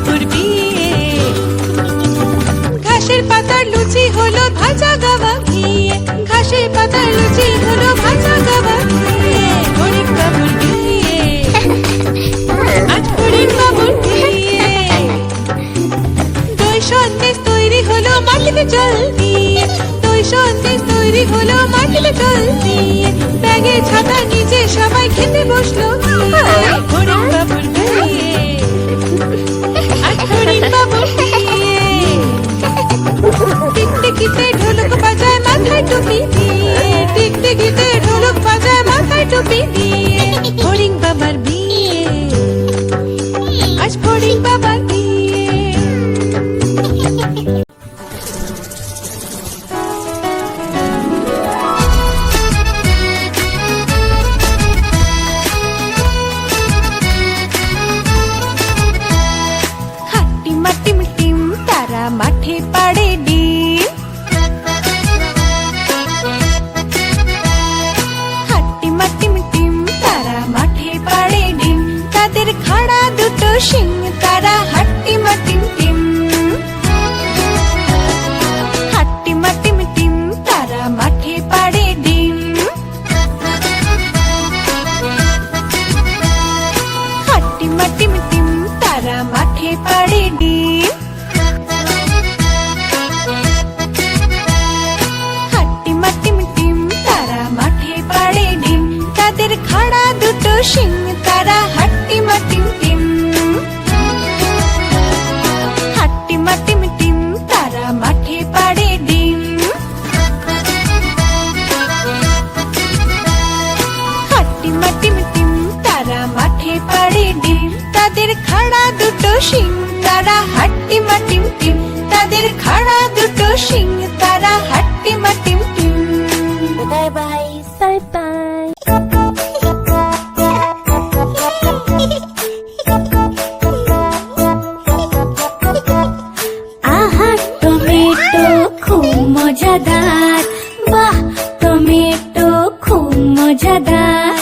বাবুর বিয়ে। ঘাসের পাতার লুচি হলো ভাজা গাওয়া ঘিয়ে, ঘাসের পাতার লুচি হলো ভাজা গাওয়া ঘিয়ে। হরিণ বাবুর বিয়ে, আজ হরিণ বাবুর বিয়ে। দই সন্দেশ তৈরি হলো মাটিতে জল দিয়ে, দই সন্দেশ তৈরি হলো মাটিতে জল দিয়ে। ব্যাগে ছাতা নিচে সবাই খেতে বসলো। হরিণ বাবুর বিয়ে, আজ হরিণ বাবুর বিয়ে। টিকটিকিতে ঢোলক বাজায় মাথায় টুপি দিয়ে, টিকটিকিতে ঢোলক বাজায় মাথায় টুপি দিয়ে। হরিণ বাবার বিয়ে, আজ হরিণ বাবার বিয়ে। মাঠে পাড়ে ডিম, হাট্টিমা টিম টিম তারা মাঠে পাড়ে ডিম। তাদের খাড়া দুটো শিং, তারা হাট্টিমা টিম টিম। হাট্টিমা টিম টিম তারা মাঠে পাড়ে ডিম, হাট্টিমা টিম টিম তারা মাঠে পাড়ে ডিম। খাড়া দুটো শিং, তারা হাট্টিমা টিম টিম। হাট্টিমা টিম টিম তারা মাঠে পাড়ে ডিম, হাট্টিমা টিম টিম তারা মাঠে পাড়ে ডিম। তাদের খাড়া দুটো শিং, তারা হাট্টিমা টিম টিম। তাদের খাড়া দুটো শিং, তারা হাট্টিমা টিম টিম। Bye bye, bye bye. আহা টমেটো খুব মজাদার, বাহ টমেটো খুব মজাদার।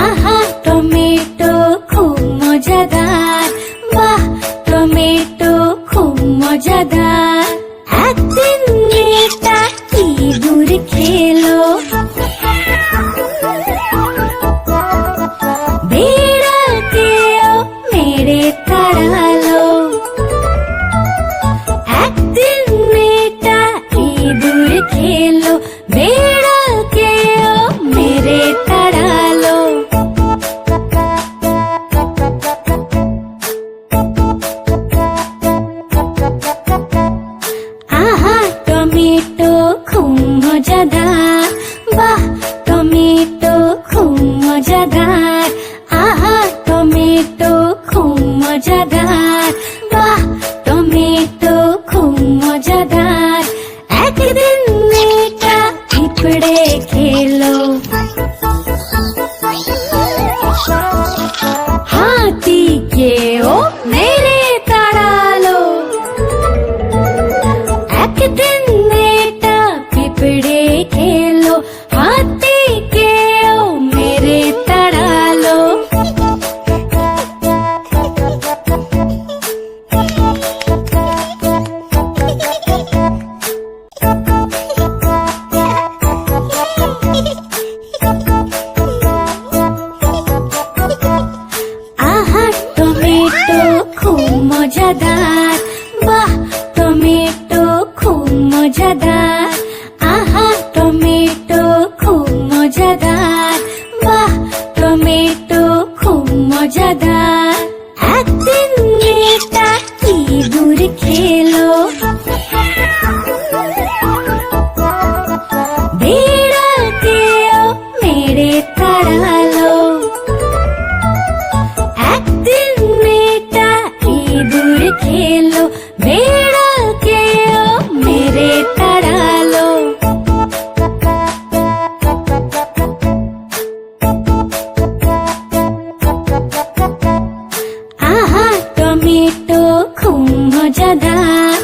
আহা টমেটো খুব মজাদার, বাহ টমেটো খুব মজাদার। একদিন মেয়েটা ইঁদুর খেলো, বিড়ালকেও মেরে তাড়ালো। একদিন মেয়েটা ইঁদুর খেলো, বিড়ালকেও মেরে তাড়ালো। আহা টমেটো খুব মজাদার, বাহ টমেটো খুব মজাদার। আহা টমেটো খুব মজাদার, বাহ টমেটো খুব মজাদার। একদিন মেয়েটা পিঁপড়ে খেলো, হাতিকেও মেরে তাড়ালো। একদিন মেয়েটা পিঁপড়ে খেলো, হাতিকেও মেরে তাড়ালো। আহা টমেটো খুব মজাদার, বাহ টমেটো খুব মজাদার। আহা টমেটো খুব মজাদার, বাহ টমেটো খুব মজাদার। একদিন মেয়েটা ইঁদুর খেলো, বিড়ালকেও মেরে তাড়ালো। একদিন মেয়েটা ইঁদুর খেলো, বিড়ালকেও মেরে তাড়ালো। আহা টমেটো খুব মজাদার,